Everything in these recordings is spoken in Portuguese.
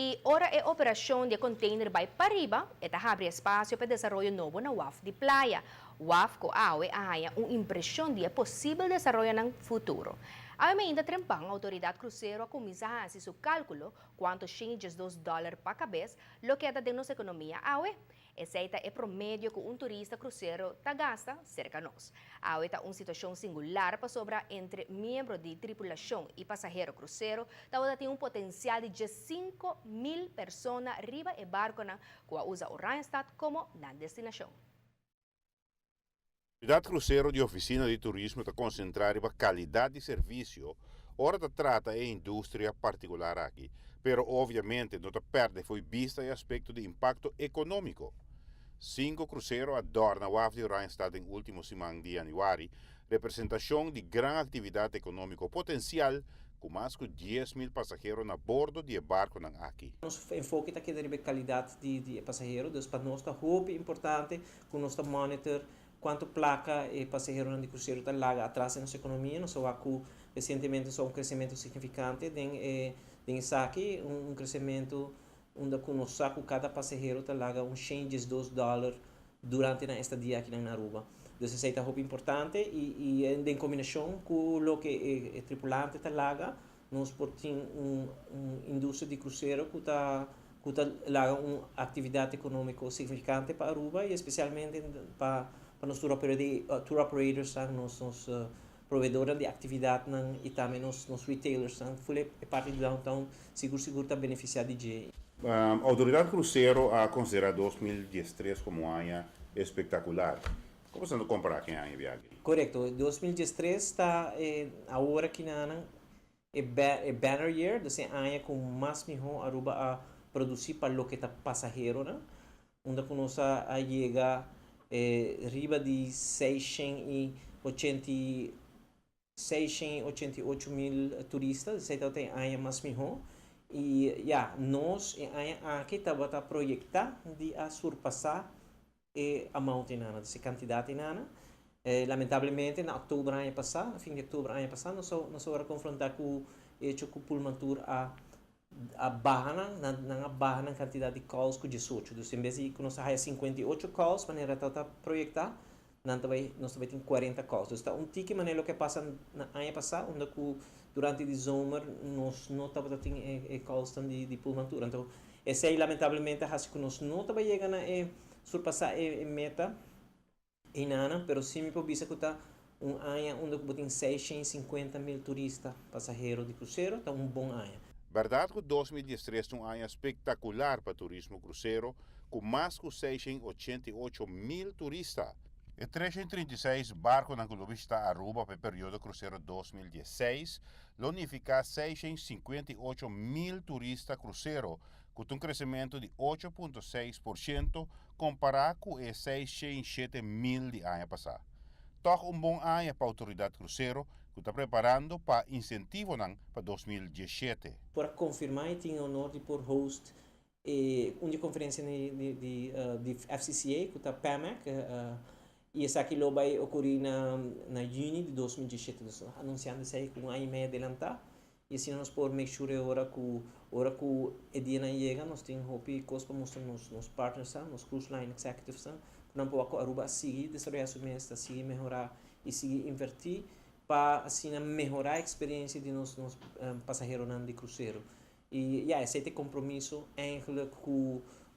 E ora é operação de container vai para riba, e abre espaço para desenvolver novo na WAF de praia. WAF com AUE há uma impressão de possível desenvolvimento no futuro. A ainda trempang a autoridade cruzeiro a começar a seu cálculo quanto changes $2 para cabeça, lo que é da nossa economia AUE. Essa é promédio que um turista cruzeiro gasta cerca de nós. A é uma situação singular para sobrar entre membros de tripulação e passageiro cruzeiro, tem um potencial de 5.000 pessoas riba e barco que usa o Randstad como na destinação. A Autoridade Cruzeiro de Oficina de Turismo está concentrada em qualidade de serviço. Ora trata a indústria particular aqui, pero obviamente não perde foi vista o aspecto de impacto econômico. 5 cruzeiros adornam a WAF de Randstad em último semana de januário, representação de grande atividade econômica potencial, com mais de 10.000 passageiros na bordo de barco aqui. Nosso enfoque está aqui na qualidade de passageiro, então para nós está muito importante que nós monitor quanto placa e passageiro de cruzeiro está lá atrás na nossa economia. Nós vimos recentemente um crescimento significante em saque, um crescimento onde nós saco cada passageiro está lá changes $2 durante a estadia aqui na Aruba. Então isso é muito importante e em combinação com o que o tripulante está lá, nós temos uma indústria de cruzeiro que está uma atividade econômica significante para Aruba e especialmente para os tour operators, nossos provedores de atividade e também os retailers, foi parte do downtown, seguro está beneficiado de. A Autoridade Cruzeiro a considera 2013 como um ano espetacular. Como você não compara quem é viagem? Correto, 2013 está agora que é banner year, desse ano com mais melhor Aruba a produzir para o que está passageiro, onde nós a chega riba de 688.000 turistas, isso tem ano mais melhor. E nós aqui estamos a projetar de surpassar a mountain essa quantidade lamentavelmente na outubro ano passado, fim de outubro ano passado, nós vamos confrontar com o hecho que o Pullmantur a barra na quantidade de calls com 18. Então, em vez de nós ter 58 calls, maneira de projetar, nós também temos 40 calls. Então, tique maneira que passa no ano passado, onde durante o summer nós não estamos tendo calls de Pullmantur. Então, esse aí, lamentavelmente, acho que nós não estamos chegando a surpassar a meta inana, pero sim me pode que está ano onde tem 650.000 turistas passageiros de cruzeiro, está bom ano. Verdade que 2013 é um ano espetacular para o turismo cruzeiro, com mais de 688.000 turistas. E 336 barcos na Globista Aruba para o período cruzeiro 2016, unificar 658.000 turistas cruzeiro, com um crescimento de 8,6% comparado com os 607.000 de ano passado. Toch bom ano para a Autoridade Cruzeiro, que está preparando para incentivo para 2017. Para confirmar, tenho o honor de por host uma conferência de FCCA, que está PAMAC, e essa aqui vai ocorrer na junho de 2017, anunciando isso aí com um ano e meio adelantar. E assim nós podemos make sure agora que o dia não chega, nós temos coisas para mostrar nos partners, nos cruise line executives, não pode a Aruba seguir desenvolver sua mesa, seguir melhorar e seguir invertir para assim melhorar a experiência de nos passageiros de cruzeiro. E esse compromisso é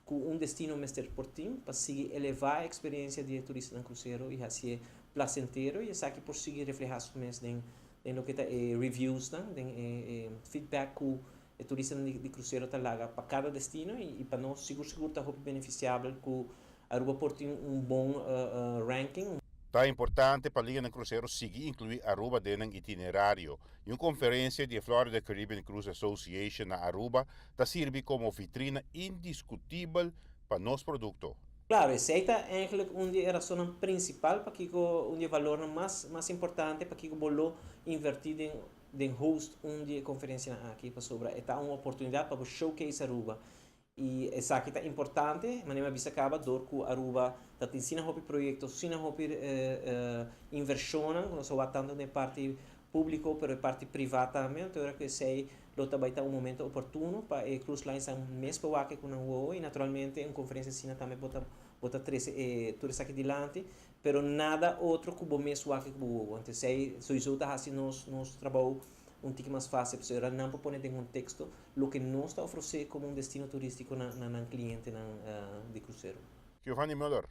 com destino mais esportivo para seguir elevar a experiência de turista no cruzeiro e assim placenteiro e essa aqui por seguir refletir sua mesa em lo que está reviews, feedback que o turista de cruzeiro está lá para cada destino e para nós seguro está beneficiável que a Aruba porte bom ranking. Está importante para a Liga de Cruzeiro seguir incluir Aruba dentro do itinerário. E uma conferência de Florida Caribbean Cruise Association na Aruba está serve como vitrina indiscutível para nosso produto. Claro, essa é eigenlijk a razão principal para que o valor mais importante para que o bolo invertir em host conferência aqui para sobre é uma oportunidade para showcase Aruba e essa aqui é importante mas nem visa acaba dor que Aruba está ensina hopi projetos ensina hopi inversão nós vamos tanto de parte público, pero parte privada também, então que sei lo também está um momento oportuno para a cruise lines são mês para que com o e naturalmente uma conferência assim também bota três tudo aqui adiante, pero nada outro que o mês que o então sei só isso está assim nos trabalho um tique mais fácil, porque era não para pôr em contexto o que nós está oferecendo como um destino turístico na cliente de cruzeiro. Giovanni Müller,